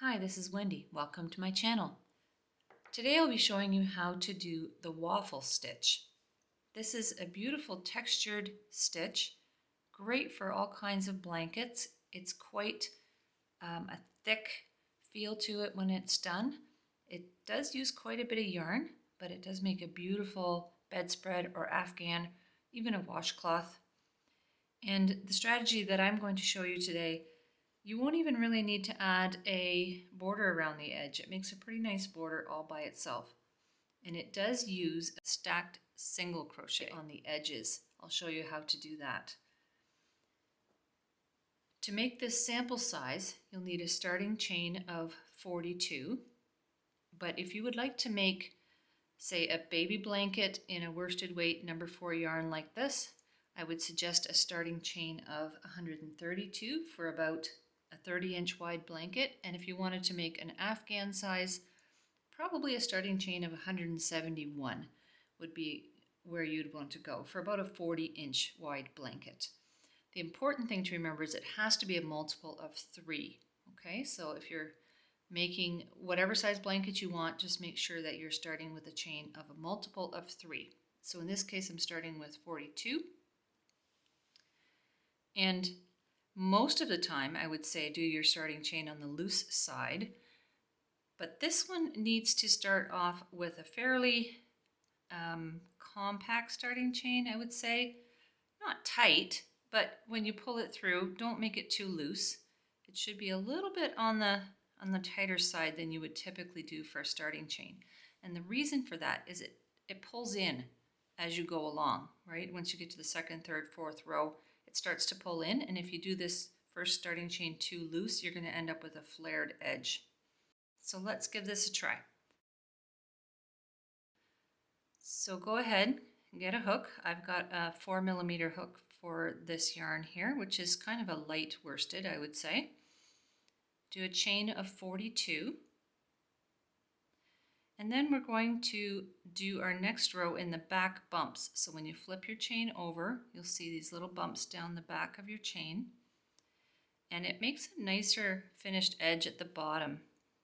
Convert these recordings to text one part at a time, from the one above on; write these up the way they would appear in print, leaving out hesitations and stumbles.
Hi, this is Wendy. Welcome to my channel. Today I'll be showing you how to do the waffle stitch. This is a beautiful textured stitch, great for all kinds of blankets. It's quite a thick feel to it when it's done. It does use quite a bit of yarn, but it does make a beautiful bedspread or afghan, even a washcloth. And the strategy that I'm going to show you today, you won't even really need to add a border around the edge. It makes a pretty nice border all by itself. And it does use a stacked single crochet on the edges. I'll show you how to do that. To make this sample size, you'll need a starting chain of 42. But if you would like to make, say, a baby blanket in a worsted weight number 4 yarn like this, I would suggest a starting chain of 132 for about a 30-inch wide blanket. And if you wanted to make an afghan size, probably a starting chain of 171 would be where you'd want to go for about a 40-inch wide blanket. The important thing to remember is it has to be a multiple of 3. Okay, so if you're making whatever size blanket you want, just make sure that you're starting with a chain of a multiple of 3. So in this case, I'm starting with 42. And most of the time, I would say do your starting chain on the loose side. But this one needs to start off with a fairly compact starting chain, I would say. Not tight, but when you pull it through, don't make it too loose. It should be a little bit on the tighter side than you would typically do for a starting chain. And the reason for that is it pulls in as you go along, right? Once you get to the second, third, fourth row, it starts to pull in. And if you do this first starting chain too loose, you're going to end up with a flared edge. So let's give this a try. So go ahead and get a hook. I've got a 4mm hook for this yarn here, which is kind of a light worsted, I would say. Do a chain of 42. And then we're going to do our next row in the back bumps. So when you flip your chain over, you'll see these little bumps down the back of your chain. And it makes a nicer finished edge at the bottom.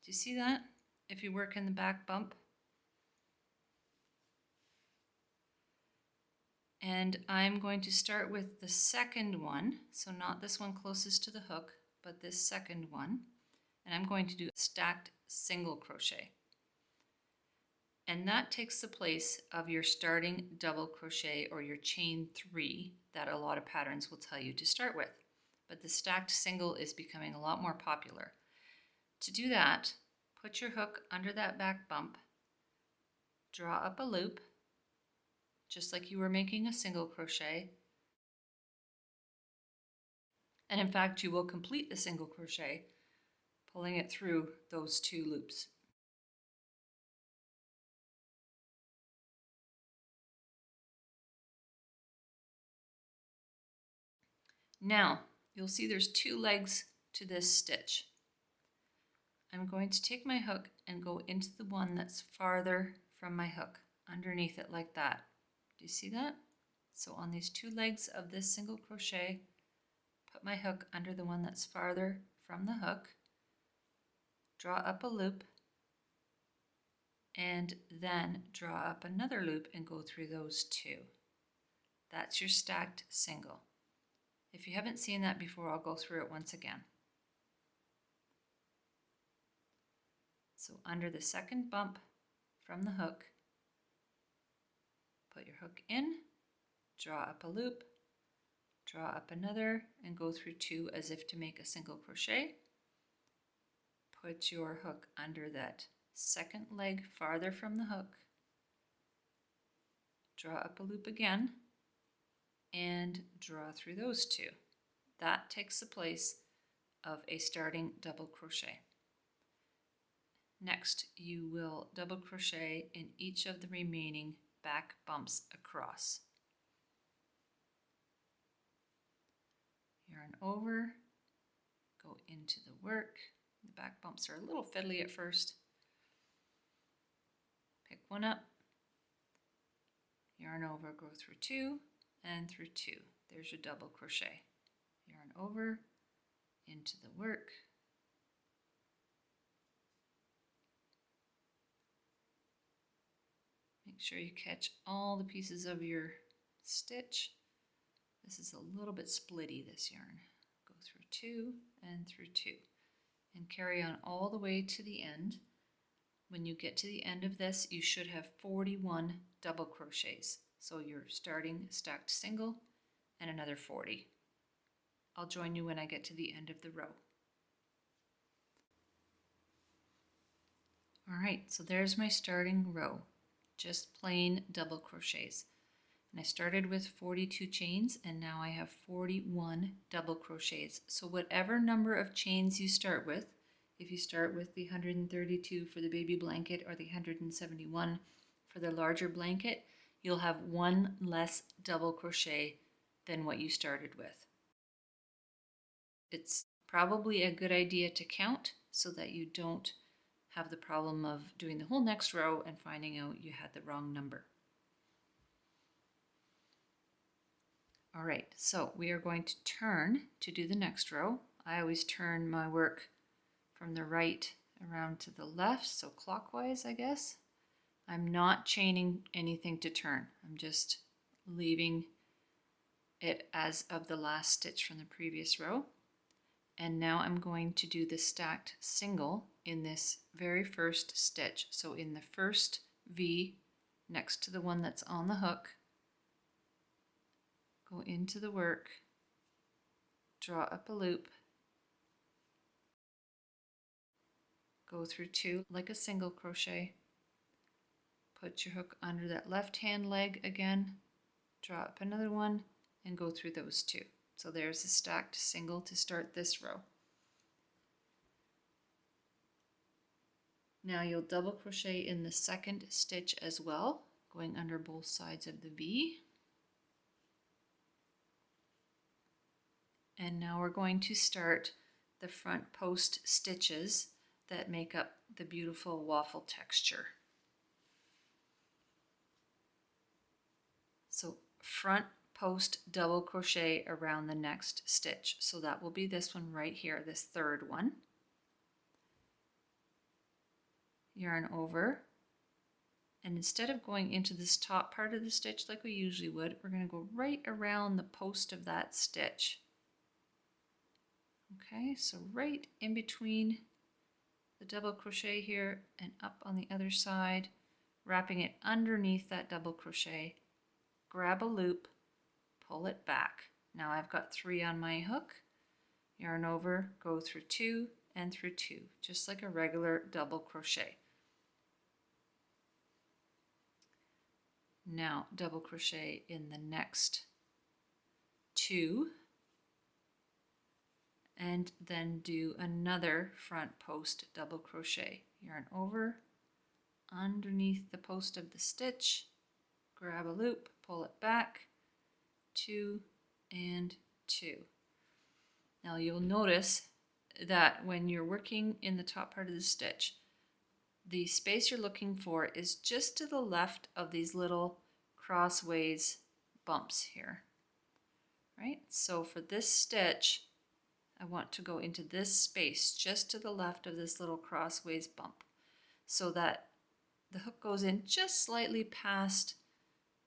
Do you see that? If you work in the back bump. And I'm going to start with the second one. So not this one closest to the hook, but this second one. And I'm going to do a stacked single crochet. And that takes the place of your starting double crochet or your chain 3 that a lot of patterns will tell you to start with. But the stacked single is becoming a lot more popular. To do that, put your hook under that back bump, draw up a loop, just like you were making a single crochet. And in fact, you will complete the single crochet, pulling it through those 2 loops. Now, you'll see there's 2 legs to this stitch. I'm going to take my hook and go into the one that's farther from my hook, underneath it like that. Do you see that? So on these 2 legs of this single crochet, put my hook under the one that's farther from the hook, draw up a loop, and then draw up another loop and go through those 2. That's your stacked single. If you haven't seen that before, I'll go through it once again. So under the second bump from the hook, put your hook in, draw up a loop, draw up another, and go through 2 as if to make a single crochet. Put your hook under that second leg farther from the hook, draw up a loop again, and draw through those 2. That takes the place of a starting double crochet. Next, you will double crochet in each of the remaining back bumps across. Yarn over, go into the work. The back bumps are a little fiddly at first. Pick one up, yarn over, go through 2 and through 2. There's your double crochet. Yarn over, into the work, Make sure you catch all the pieces of your stitch. This is a little bit splitty, this yarn. Go through 2 and through 2 and carry on all the way to the end. When you get to the end of this, you should have 41 double crochets. So you're starting stacked single and another 40. I'll join you when I get to the end of the row. All right, so there's my starting row, just plain double crochets. And I started with 42 chains and now I have 41 double crochets. So whatever number of chains you start with, if you start with the 132 for the baby blanket or the 171 for the larger blanket, you'll have one less double crochet than what you started with. It's probably a good idea to count so that you don't have the problem of doing the whole next row and finding out you had the wrong number. All right, so we are going to turn to do the next row. I always turn my work from the right around to the left, so clockwise, I guess. I'm not chaining anything to turn. I'm just leaving it as of the last stitch from the previous row. And now I'm going to do the stacked single in this very first stitch. So in the first V next to the one that's on the hook, go into the work, draw up a loop, go through 2 like a single crochet, put your hook under that left hand leg again, draw up another one, and go through those 2. So there's a stacked single to start this row. Now you'll double crochet in the second stitch as well, going under both sides of the V. And now we're going to start the front post stitches that make up the beautiful waffle texture. So front post double crochet around the next stitch. So that will be this one right here, this third one. Yarn over, and instead of going into this top part of the stitch like we usually would, we're going to go right around the post of that stitch. Okay, so right in between the double crochet here and up on the other side, wrapping it underneath that double crochet, grab a loop, pull it back. Now I've got 3 on my hook, yarn over, go through 2 and through 2, just like a regular double crochet. Now double crochet in the next 2 and then do another front post double crochet. Yarn over, underneath the post of the stitch, grab a loop, pull it back, 2 and 2. Now you'll notice that when you're working in the top part of the stitch, the space you're looking for is just to the left of these little crossways bumps here, right? So for this stitch, I want to go into this space just to the left of this little crossways bump so that the hook goes in just slightly past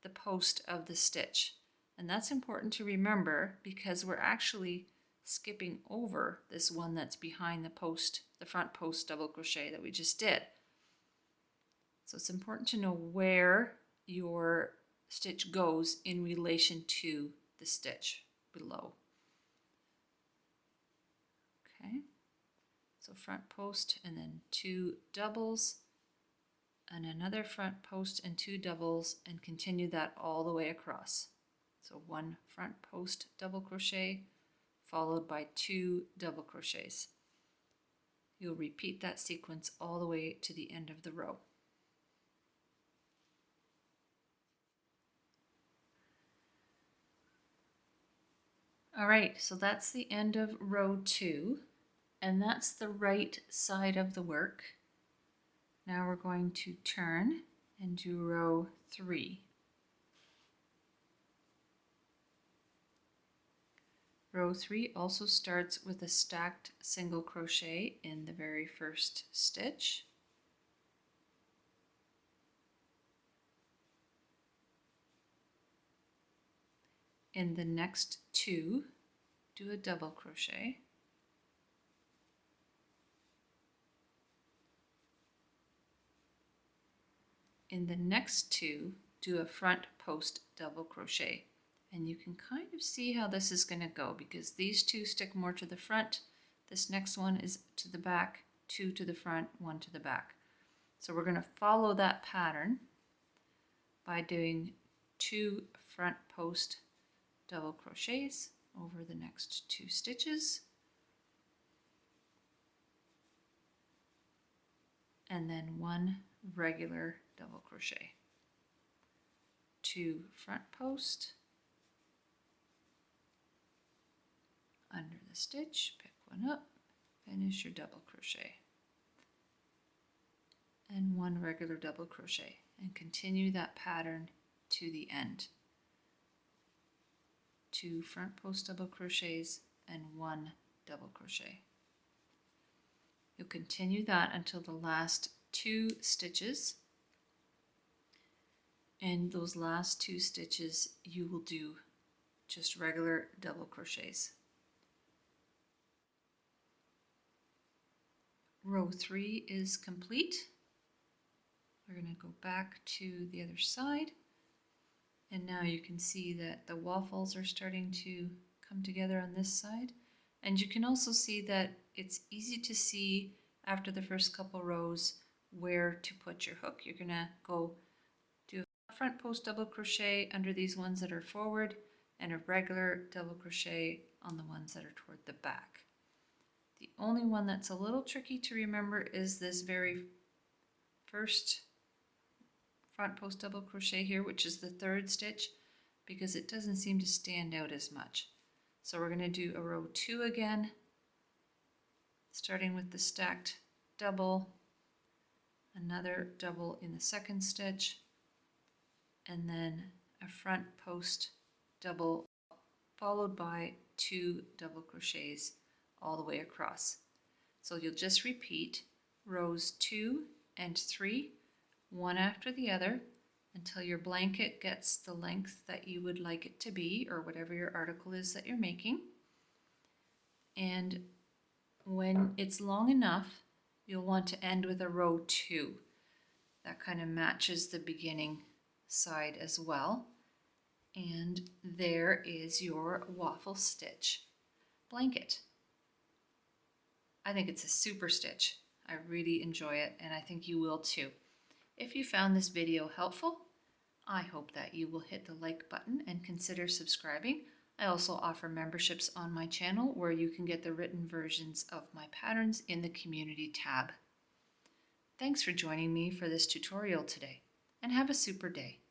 the post of the stitch. And that's important to remember because we're actually skipping over this one that's behind the post, the front post double crochet that we just did. So it's important to know where your stitch goes in relation to the stitch below. Okay, so front post and then 2 doubles and another front post and 2 doubles, and continue that all the way across. So 1 front post double crochet followed by 2 double crochets. You'll repeat that sequence all the way to the end of the row. All right, so that's the end of row 2, and that's the right side of the work. Now we're going to turn and do row 3. Row 3 also starts with a stacked single crochet in the very first stitch. In the next 2, do a double crochet. In the next 2, do a front post double crochet. And you can kind of see how this is going to go because these 2 stick more to the front. This next one is to the back, 2 to the front, 1 to the back. So we're going to follow that pattern by doing 2 front post double crochets over the next 2 stitches. And then 1 regular double crochet. 2 front post, under the stitch, pick one up, finish your double crochet. And 1 regular double crochet, and continue that pattern to the end. 2 front post double crochets and 1 double crochet. You'll continue that until the last 2 stitches, and those last 2 stitches you will do just regular double crochets. Row 3 is complete. We're going to go back to the other side, and now you can see that the waffles are starting to come together on this side, and you can also see that it's easy to see after the first couple rows where to put your hook. You're going to go do a front post double crochet under these ones that are forward and a regular double crochet on the ones that are toward the back. The only one that's a little tricky to remember is this very first front post double crochet here, which is the 3rd stitch, because it doesn't seem to stand out as much. So we're going to do a row 2 again, starting with the stacked double, another double in the 2nd stitch, and then a front post double followed by 2 double crochets all the way across. So you'll just repeat rows 2 and 3, one after the other, until your blanket gets the length that you would like it to be, or whatever your article is that you're making. And when it's long enough, you'll want to end with a row 2. That kind of matches the beginning side as well. And there is your waffle stitch blanket. I think it's a super stitch. I really enjoy it, and I think you will too. If you found this video helpful, I hope that you will hit the like button and consider subscribing. I also offer memberships on my channel where you can get the written versions of my patterns in the community tab. Thanks for joining me for this tutorial today, and have a super day.